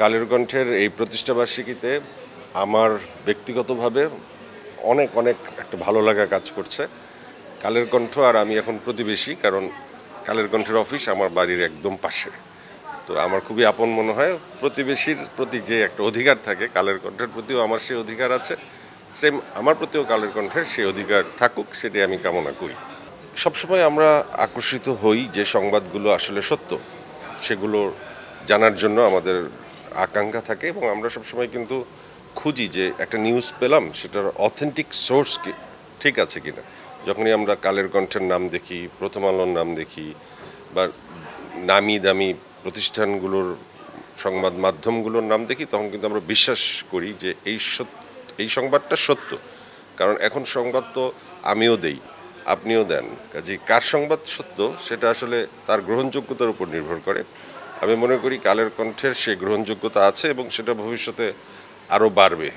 কালের কণ্ঠের এই প্রতিষ্ঠাবার্ষিকীতে আমার ব্যক্তিগতভাবে অনেক অনেক একটা ভালো লাগা কাজ করছে। কালের কণ্ঠ আর আমি এখন প্রতিবেশী, কারণ কালের কণ্ঠের অফিস আমার বাড়ির একদম পাশে। তো আমার খুবই আপন মনে হয়। প্রতিবেশীর প্রতি যে একটা অধিকার থাকে, কালের কণ্ঠের প্রতিও আমার সেই অধিকার আছে। সেম আমার প্রতিও কালের কণ্ঠের সেই অধিকার থাকুক, সেটাই আমি কামনা করি। সবসময় আমরা আকর্ষিত হই যে সংবাদগুলো আসলে সত্য, সেগুলো জানার জন্য আমাদের আকাঙ্ক্ষা থাকে, এবং আমরা সবসময় কিন্তু খুঁজি যে একটা নিউজ পেলাম সেটার অথেন্টিক সোর্স কি ঠিক আছে কিনা। যখনই আমরা কালের কণ্ঠের নাম দেখি, প্রথম আলোর নাম দেখি, বা নামি দামি প্রতিষ্ঠানগুলোর সংবাদ মাধ্যমগুলোর নাম দেখি, তখন কিন্তু আমরা বিশ্বাস করি যে এই সংবাদটা সত্য। কারণ এখন সংবাদ তো আমিও দেই, আপনিও দেন, কাজেই কার সংবাদ সত্য সেটা আসলে তার গ্রহণযোগ্যতার উপর নির্ভর করে। আমি মনে করি কালের কণ্ঠের সে গ্রহণযোগ্যতা আছে, এবং সেটা ভবিষ্যতে আরও বাড়বে।